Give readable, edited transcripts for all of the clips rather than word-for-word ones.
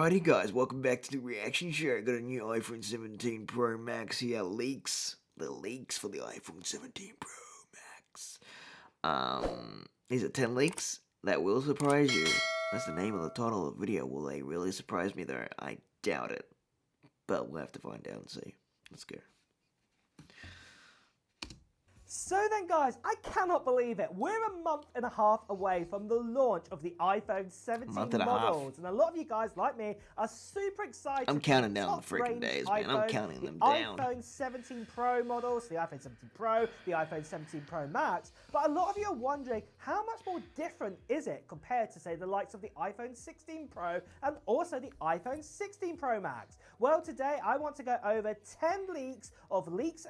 Alrighty guys, welcome back to the reaction show. I got a new iPhone 17 Pro Max here, leaks. The leaks for the iPhone 17 Pro Max. These are 10 leaks that will surprise you. That's the name of the title of the video. Will they really surprise me though? I doubt it. But we'll have to find out and see. Let's go. So then guys, I cannot believe it. We're a month and a half away from the launch of the iPhone 17 models. And a lot of you guys, like me, are super excited. I'm counting down the freaking days, man. I'm counting them down. iPhone 17 Pro models, the iPhone 17 Pro, the iPhone 17 Pro Max. But a lot of you are wondering, how much more different is it compared to, say, the likes of the iPhone 16 Pro and also the iPhone 16 Pro Max? Well, today I want to go over 10 leaks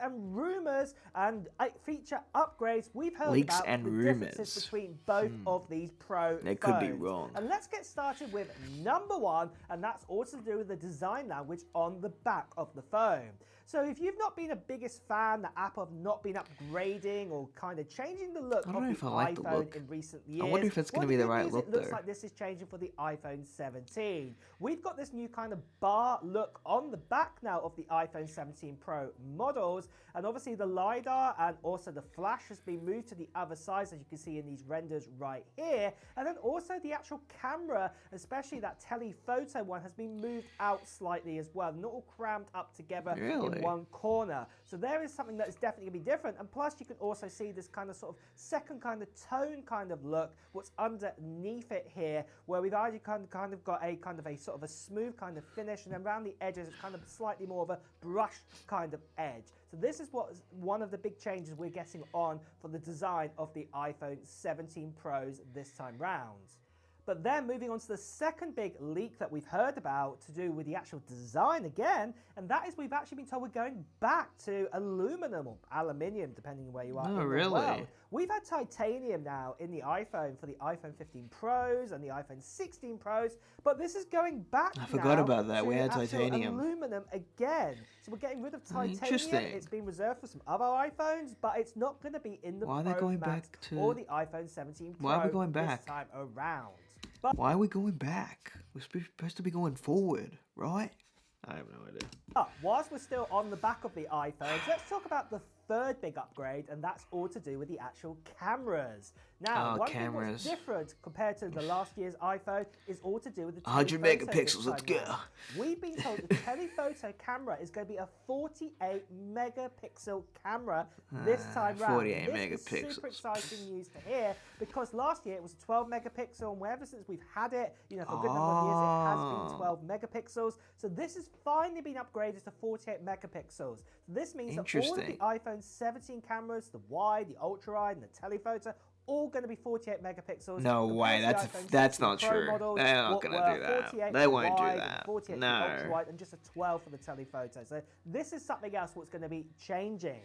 and rumors and feature upgrades we've heard leaks about and the rumors differences between both of these Pro They phones. could be wrong. And let's get started with number one, and that's also to do with the design language on the back of the phone. So if you've not been a biggest fan that Apple have not been upgrading or kind of changing the look of the iPhone in recent years, I wonder if it's going to be the right look. It looks like this is changing for the iPhone 17. We've got this new kind of bar look on the back now of the iPhone 17 Pro models, and obviously the LiDAR and also the flash has been moved to the other side, as you can see in these renders right here. And then also the actual camera, especially that telephoto one, has been moved out slightly as well, not all crammed up together in one corner. So there is something that is definitely going to be different. And plus you can also see this kind of sort of second kind of tone kind of look, what's underneath it here, where we've already kind of got a kind of a sort of a smooth kind of finish, and then around the edges it's kind of slightly more of a brushed kind of edge. So this is one of the big changes we're getting on for the design of the iPhone 17 Pros this time round. But then moving on to the second big leak that we've heard about to do with the actual design again, and that is we've actually been told we're going back to aluminum or aluminium, depending on where you are in the world. We've had titanium now in the iPhone for the iPhone 15 Pros and the iPhone 16 Pros, but this is going back I forgot about that. We had titanium. Aluminum again. So we're getting rid of titanium. It's been reserved for some other iPhones, but it's not going to be in the Pro Max or the iPhone 17 Pro this time around. But why are we going back? We're supposed to be going forward, right? I have no idea. Whilst we're still on the back of the iPhones, let's talk about the third big upgrade, and that's all to do with the actual cameras. Now, one thing that's different compared to the last year's iPhone is all to do with the 100 megapixels, let's go. We've been told the telephoto camera is going to be a 48 megapixel camera this time round. 48 megapixels. This is super exciting news to hear, because last year it was 12 megapixel, and ever since we've had it, you know, for a good number of years, it has been 12 megapixels. So this has finally been upgraded to 48 megapixels. So this means that all of the iPhone 17 cameras, the wide, the ultra wide, and the telephoto, all going to be 48 megapixels. No way, that's not true. They're not going to do that. They won't do that. 48 no. ultra wide, and just a 12 for the telephoto. So this is something else what's going to be changing.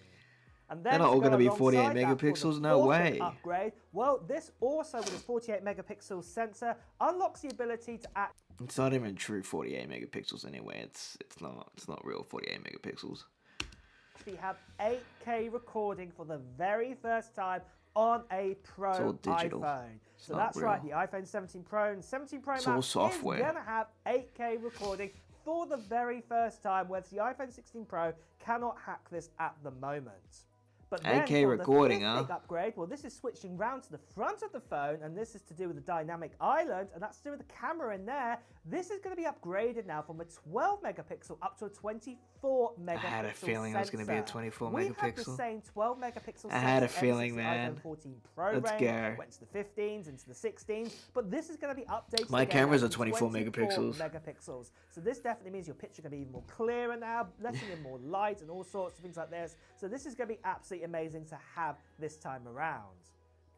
And then they're not all going to be 48 megapixels, no way. Upgrade. Well, this also with its 48 megapixel sensor unlocks the ability to act. It's not even true 48 megapixels anyway. It's not real 48 megapixels. We have 8K recording for the very first time on a Pro iPhone. So that's right, the iPhone 17 Pro and 17 Pro Max is going to have 8K recording for the very first time, whereas the iPhone 16 Pro cannot hack this at the moment. But then 8K recording, the big upgrade, well, this is switching round to the front of the phone, and this is to do with the dynamic island, and that's to do with the camera in there. This is going to be upgraded now from a 12 megapixel up to a 24 megapixel I had a feeling it was going to be a 24 megapixel. We've had the same 12 megapixel sensor. I had a feeling, man. iPhone 14 Pro Let's go. Went to the 15s, into the 16s, but this is going to be updated. My cameras are 24 megapixels. So this definitely means your picture can be even more clearer now, letting in more light and all sorts of things like this. So this is going to be absolutely amazing to have this time around.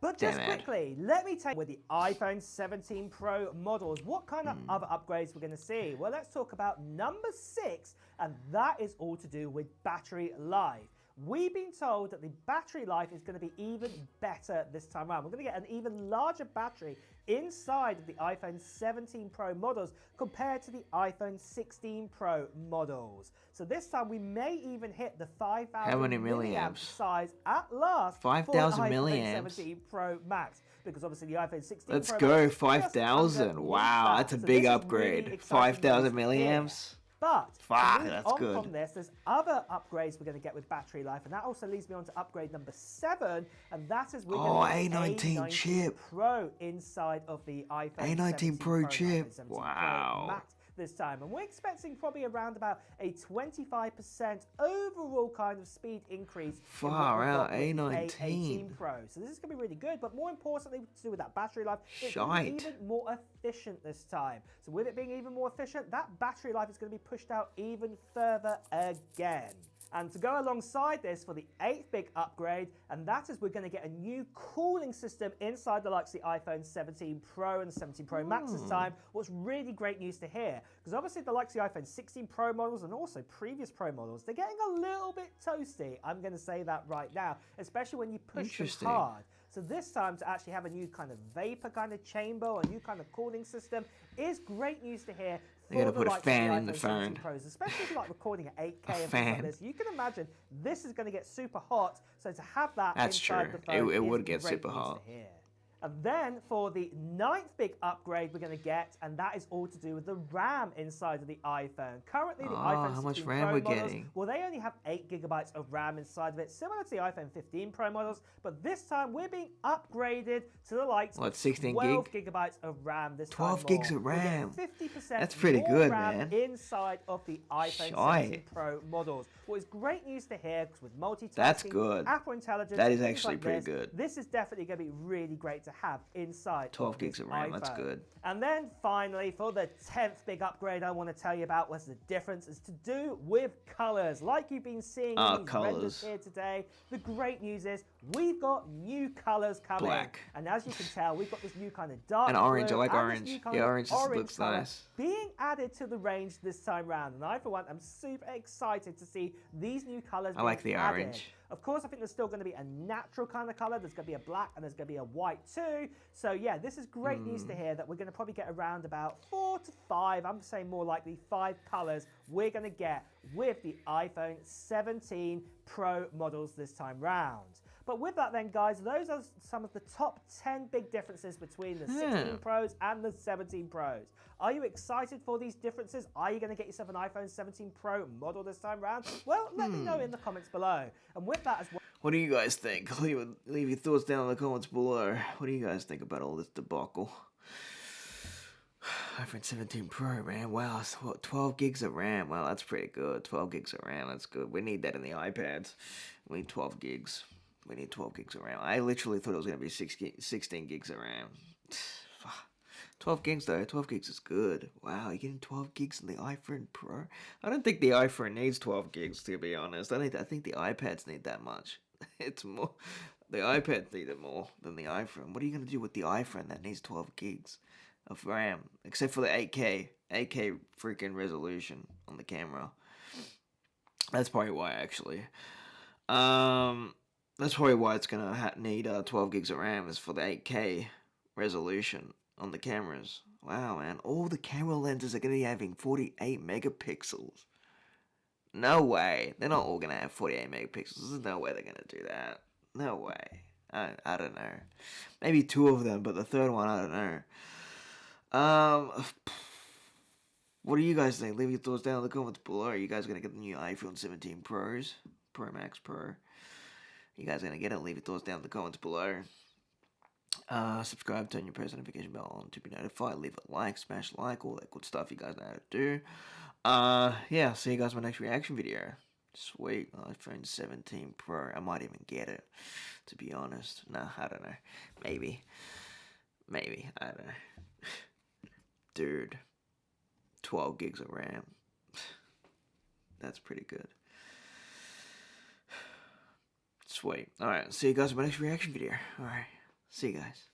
But just quickly, let me tell you with the iPhone 17 Pro models, what kind of other upgrades we're going to see. Well, let's talk about number 6, and that is all to do with battery life. we've been told that the battery life is going to be even better this time around. We're going to get an even larger battery inside of the iPhone 17 Pro models compared to the iPhone 16 Pro models. So this time we may even hit the 5,000 How many milliamp milliamps? size at last 5,000 for the iPhone milliamps. 17 Pro Max. Because obviously the iPhone 16 Let's Pro go, Max just 5,000. underneath Wow, that's a So big this is upgrade. really exciting 5,000 news here. milliamps. But Fuck, to move that's on good. from this, there's other upgrades we're going to get with battery life, and that also leads me on to upgrade number 7, and that is we're going to get A19 A19 chip. Pro inside of the iPhone A19 17 Pro and chip. iPhone 17 Wow. Pro Max this time, and we're expecting probably around about a 25% overall kind of speed increase in what Far we've out, got with the A19. A18 Pro. So this is going to be really good, but more importantly, to do with that battery life, it's going to Shite. be even more efficient this time. So with it being even more efficient, that battery life is going to be pushed out even further again. And to go alongside this for the 8th big upgrade, and that is we're going to get a new cooling system inside the likes of the iPhone 17 Pro and 17 Pro Max this time. What's really great news to hear, because obviously the likes of the iPhone 16 Pro models and also previous Pro models, they're getting a little bit toasty. I'm going to say that right now, especially when you push them Interesting. hard. So this time to actually have a new kind of vapor kind of chamber or a new kind of cooling system is great news to hear. They're gonna for put a likes of fan the in the iPhone 17 phone. Pros, especially if you like recording at 8K and things fan. like this. You can imagine this is going to get super hot. So to have that That's inside true. the phone It would is get great super news hot. to hear. And then for the 9th big upgrade we're going to get, and that is all to do with the RAM inside of the iPhone. Currently, the iPhone 16 how much RAM Pro we're models, getting? well, they only have 8 gigabytes of RAM inside of it, similar to the iPhone 15 Pro models. But this time, we're being upgraded to the likes What, of 16 12 gigabytes of RAM this 12 time gigs more. of We're getting RAM. 50% That's pretty more good, RAM man. inside of the iPhone Shite. 17 Pro models. What is great news to hear, because with multitasking, That's good. Apple Intelligence, That is things actually like pretty this, good. This is definitely going to be really great to have inside 12 of gigs this of RAM, that's iPhone. good. And then finally, for the 10th big upgrade I want to tell you about was the difference is to do with colors. Like you've been seeing in these colours. renders here today, the great news is we've got new colors coming. Black. And as you can tell, we've got this new kind of dark And orange, I blue like and orange. this new kind Yeah, of orange just looks colour nice. being added to the range this time round. And I, for one, am super excited to see these new colors I like being the added. orange. Of course, I think there's still going to be a natural kind of color. There's going to be a black and there's going to be a white too. So yeah, this is great news to hear that we're going to probably get around about 4 to 5, I'm saying more likely 5 colors we're going to get with the iPhone 17 Pro models this time round. But with that then, guys, those are some of the top 10 big differences between the 16 Pros and the 17 Pros. Are you excited for these differences? Are you going to get yourself an iPhone 17 Pro model this time round? Well, let me know in the comments below. And with that as well, What do you guys think? Leave your thoughts down in the comments below. What do you guys think about all this debacle? iPhone 17 Pro, man. Wow, it's what, 12 gigs of RAM. Wow, that's pretty good. 12 gigs of RAM, that's good. We need that in the iPads. We need 12 gigs. We need 12 gigs of RAM. I literally thought it was going to be 16 gigs of RAM. 12 gigs though. 12 gigs is good. Wow, you're getting 12 gigs in the iPhone Pro? I don't think the iPhone needs 12 gigs, to be honest. I think the iPads need that much. It's more... The iPads need it more than the iPhone. What are you going to do with the iPhone that needs 12 gigs of RAM? Except for the 8K freaking resolution on the camera. That's probably why, actually. That's probably why it's going to need 12 gigs of RAM, is for the 8K resolution on the cameras. Wow, man. All the camera lenses are going to be having 48 megapixels. No way. They're not all going to have 48 megapixels. There's no way they're going to do that. No way. I don't know. Maybe 2 of them, but the third one, I don't know. What do you guys think? Leave your thoughts down in the comments below. Are you guys going to get the new iPhone 17 Pros? Pro Max Pro? You guys going to get it? Leave your thoughts down in the comments below. Subscribe, turn your post notification bell on to be notified. Leave a like, smash like, all that good stuff you guys know how to do. Yeah, see you guys in my next reaction video. Sweet, iPhone 17 Pro. I might even get it, to be honest. Nah, I don't know. Maybe, I don't know. Dude, 12 gigs of RAM. That's pretty good. Sweet. Alright, see you guys in my next reaction video. Alright, see you guys.